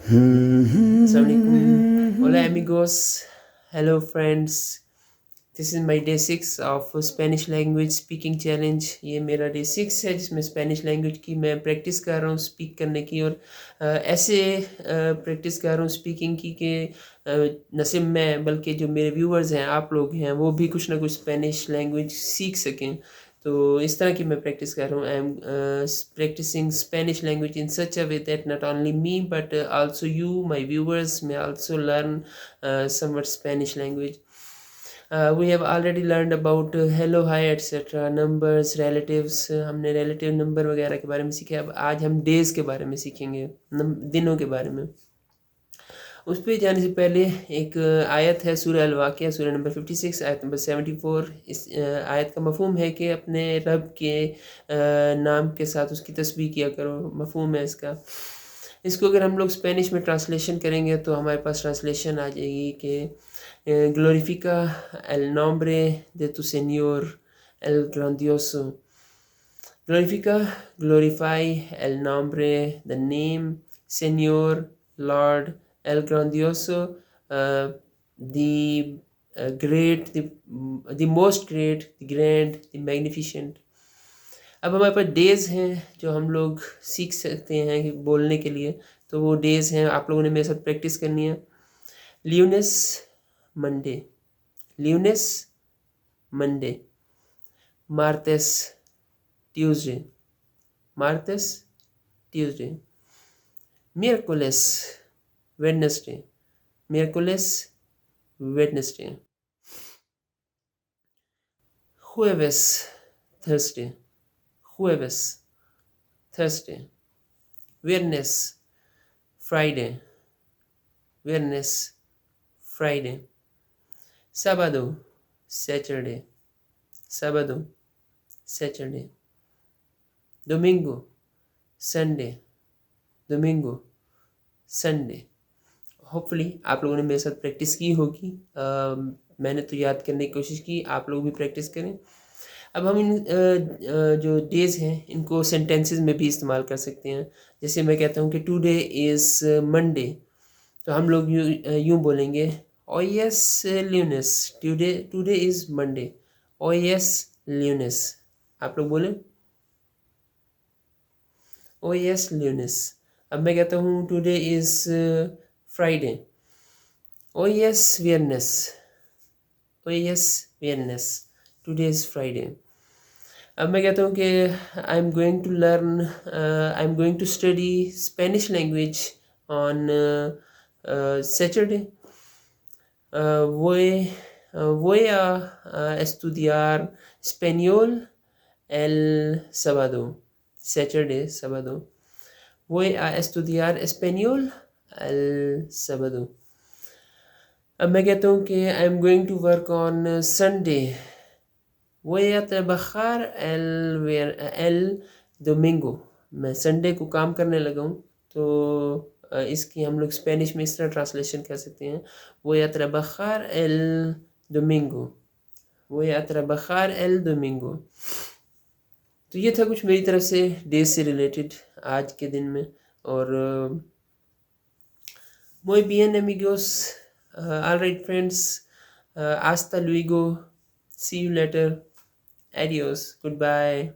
Assalamualaikum. Hola amigos. Hello friends. This is my day 6 of Spanish language speaking challenge. ये मेरा day 6 है जिसमें Spanish language की मैं प्रैक्टिस कर रहा हूँ स्पीक करने की, और ऐसे प्रैक्टिस कर रहा हूँ स्पीकिंग की कि न सिर्फ मैं बल्कि जो मेरे व्यूअर्स हैं, आप लोग हैं, वो भी कुछ ना कुछ स्पेनिश लैंग्वेज सीख सकें। तो इस तरह की मैं प्रैक्टिस कर रहा हूँ। I am practising Spanish language in such a way that not only me but also you my viewers may also learn somewhat Spanish language. We have already learned about hello, hi, etc. numbers, relatives. हमने relative number वगैरह के बारे में सीखे। अब आज हम days के बारे में सीखेंगे, दिनों के बारे में। उस पर जाने से पहले एक आयत है सूरह अल-वाक़िया, सूरह नंबर 56 आयत नंबर 74। इस आयत का मफ़हूम है कि अपने रब के नाम के साथ उसकी तस्बीह किया करो। मफ़हूम है इसका। इसको अगर हम लोग स्पेनिश में ट्रांसलेशन करेंगे तो हमारे पास ट्रांसलेशन आ जाएगी कि ग्लोरिफिका el nombre de tu Señor el grandioso. Glorifica, glorify el nombre, the name, Señor, Lord, el grandioso, the great, the most great, the grand, the magnificent. अब हमारे पास डेज़ हैं जो हम लोग सीख सकते हैं कि बोलने के लिए। तो वो डेज़ हैं, आप लोगों ने मेरे साथ प्रैक्टिस करनी है। ल्यूनेस मंडे, ल्यूनेस मंडे। मार्टेस ट्यूसडे, मार्टेस ट्यूसडे। मिércoles वेडनेसडे, मिércoles Wednesday. jueves Thursday, jueves Thursday. viernes Friday, viernes Friday. sábado Saturday, sábado Saturday. domingo Sunday, domingo Sunday. Hopefully आप लोगों ने मेरे साथ प्रैक्टिस की होगी। मैंने तो याद करने की कोशिश की, आप लोग भी प्रैक्टिस करें। अब हम इन जो डेज़ हैं इनको सेंटेंसेस में भी इस्तेमाल कर सकते हैं। जैसे मैं कहता हूँ कि टुडे इज़ मंडे, तो हम लोग यूँ बोलेंगे ओ यस ल्यूनेस, today today is Monday, oh yes ल्यूनेस। आप लोग बोलें ओ यस ल्यूनेस। अब मैं कहता हूँ today is Friday, oh yes वियरनेस, ओ यस वियरनेस, टुडे इज़ फ्राइडे। अब मैं कहता हूँ कि I am going to learn, I am going to study Spanish language on Saturday. voy a estudiar español el sábado, Saturday, sábado. Voy a estudiar español el sábado. अब मैं कहता हूँ कि I am going to work on Sunday. voy a trabajar el domingo. मैं Sunday को काम करने लगा हूँ। तो इसकी हम लोग स्पेनिश में इस तरह ट्रांसलेशन कर सकते हैं, voy a trabajar el domingo, voy a trabajar el domingo। तो ये था कुछ मेरी तरफ से डेज से रिलेटेड आज के दिन में। और muy bien amigos, all right friends, hasta luego, see you later, adios, goodbye.